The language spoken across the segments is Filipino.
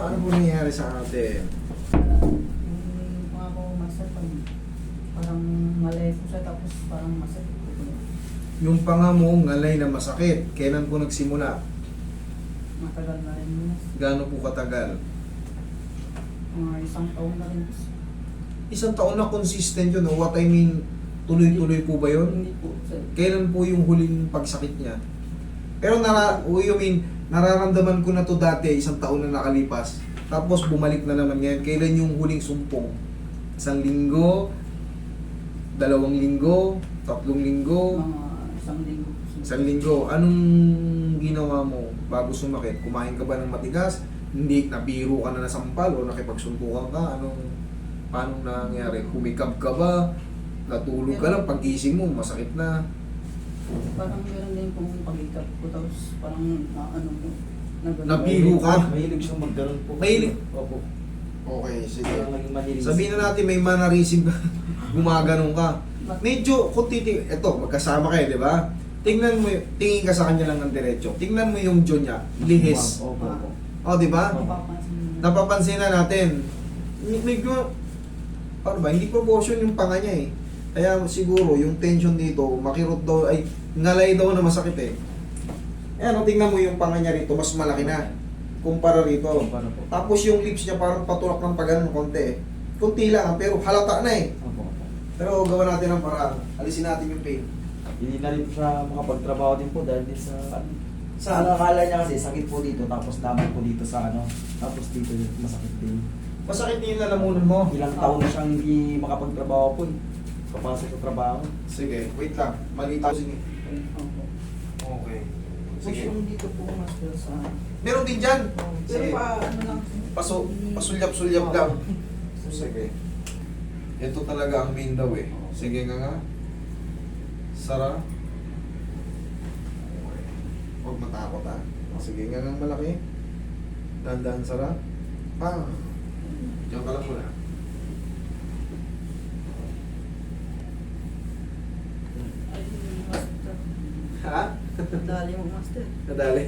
Ano po nangyayari sa atin? Yung mga ko masakit, parang malay ko siya tapos parang masakit ko. Yung panga mo, ngalay na masakit. Kailan po nagsimula? Matagal na rin yun. Gaano po katagal? Mga isang taon na rin. Isang taon na consistent yun. No? What I mean, tuloy-tuloy po ba yun? Hindi po, sir. Kailan po yung huling pagsakit niya? Pero nararamdaman ko na to dati, isang taon na nakalipas. Tapos bumalik na naman ngayon. Kailan yung huling sumpong? 1 linggo? 2 linggo? 3 linggo? Mga isang linggo. 1 linggo. Anong ginawa mo bago sumakit? Kumain ka ba ng matigas? Hindi, nabiro ka na nasampal o nakipagsuntukan ka? Paano nangyari? Humikab ka ba? Natulog ka lang, pag-gising mo, masakit na. Parang meron din pong pag-ikap ko tapos parang ano po. Nabiro ka? Mahilig siyang magganon po. Mahilig? Opo. Okay, sige. Parang naging mahilig. Sabihin na natin may mannerism ka. Gumaganong ka. Medyo, kung eto, magkasama kayo, di ba? Tingnan mo, tingin ka sa kanya lang ng diretso. Tingnan mo yung jaw niya, lihis. Opo, opo. O, di ba? Napapansin. Napapansin na natin. Medyo, paano ba? Hindi proportion yung panga niya eh. Kaya siguro, yung tension dito, makirot daw, ay, ngalay daw na masakit eh. Ayan, tingnan mo yung panga niya rito, mas malaki na. Kumpara rito. Paano po? Tapos yung lips niya parang patulak ng pagano konti eh. Kunti lang, pero halata na eh. Opo, opo. Pero gawa natin ang paraan. Alisin natin yung pain. Hindi na rin po siya makapagtrabaho din po dahil din sa akala niya kasi sakit po dito tapos damay po dito sa tapos dito masakit din. Masakit din yung lalamunan mo. Ilang taon na siyang hindi makapagtrabaho po eh. Papasok sa trabaho. Sige, wait lang. Malitaw. Sige. Opo. Okay. Tapos Sige. yung dito po master sa... Meron din dyan. Pero Sige. pa ano lang. Pasulyap-sulyap lang. Sige. Ito talaga ang main daw eh. Sige nga. Sara. Okay. Huwag matakot ha. Sige nga malaki. Dahan-dahan sara. Diyan ka lang muna. Ay, master. Ha? Dali mo master. Nadali.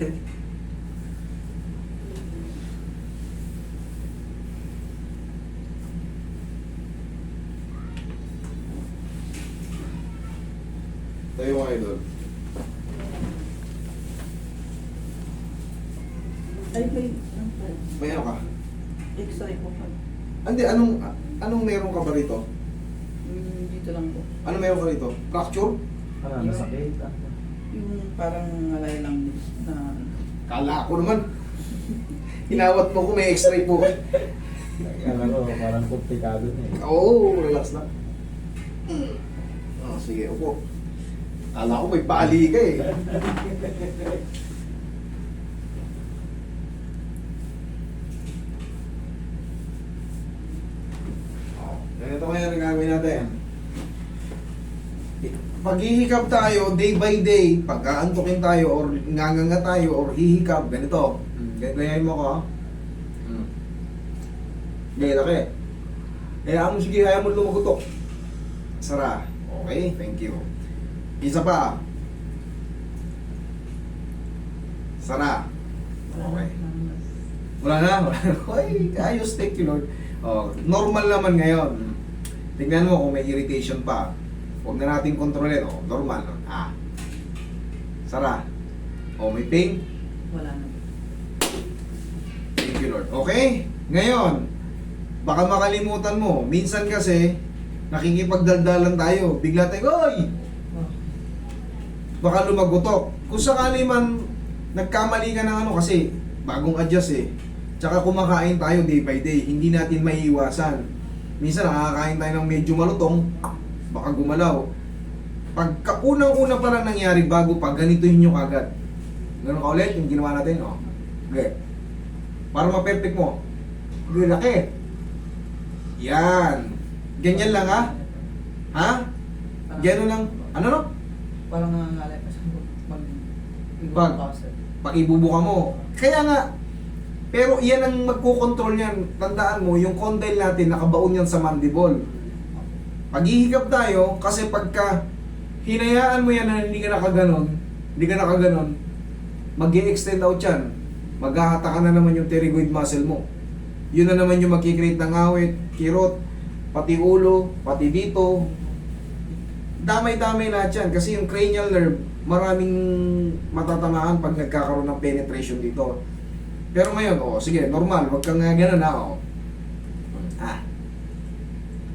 Tayo mga idol. Ay, may ano po. May ano ka? X-ray po pa. Hindi, anong meron ka ba rito? Dito lang po. Ano meron ka rito? Fracture? Masakit. Yung parang alay lang na... Kala ko naman. Hinawat mo ko may x-ray po. Kala ko parang komplikado na eh. Oo, relax na. Oh, sige, upo. Kala ko may pali ka eh. Ganito kaya ang gagawin natin. Paghihikab tayo day by day, pagkaantukin tayo or nganganga tayo or hihikab, ganito. Ganyan mo ko. Ganyan laki. Kaya mo sige, kaya mo lumagutok. Sara. Okay, thank you. Isa pa. Sara. Okay. Wala na. Ay, ayos, thank you Lord. Oh, normal naman ngayon. Tingnan mo kung may irritation pa. Huwag na natin kontrolin. Oh, normal. Sara. Oh, may pain? Wala na. Thank you Lord. Okay? Ngayon, baka makalimutan mo. Minsan kasi, nakikipagdaldalan tayo. Bigla tayo, oy! Baka lumagutok. Kung sakali man, nagkamali ka ng ano kasi, bagong adjust eh. Tsaka kumakain tayo day by day. Hindi natin maiiwasan. Minsan nakakain tayo ng medyo malutong, baka gumalaw. Pagka unang-una pa lang nangyari bago pa, ganituhin nyo kagad. Ganun ka ulit yung ginawa natin, oh. Okay. Para ma-perfect mo. Okay, laki. Yan. Ganyan lang ha? Ha? Ganyan lang. Ano no? Parang nangangalay pa siya Pag- Pag ibubuka mo. Kaya nga, pero yan ang magkukontrol niyan. Tandaan mo, yung condyle natin, nakabaon yan sa mandible. Paghihikap tayo, kasi pagka hinayaan mo yan na hindi ka nakaganon, mag-i-extend out yan. Maghahatakan na naman yung pterygoid muscle mo. Yun na naman yung magkikreate ng awit, kirot, pati ulo, pati dito. Damay-damay lahat yan kasi yung cranial nerve, maraming matatamaan pag nagkakaroon ng penetration dito. Pero ngayon, sige, normal, wag kang ganun ah.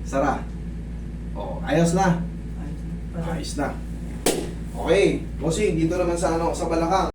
Sara. Ayos na. Ay, Ayos na. Okay, bossing, dito naman sa sa balakang.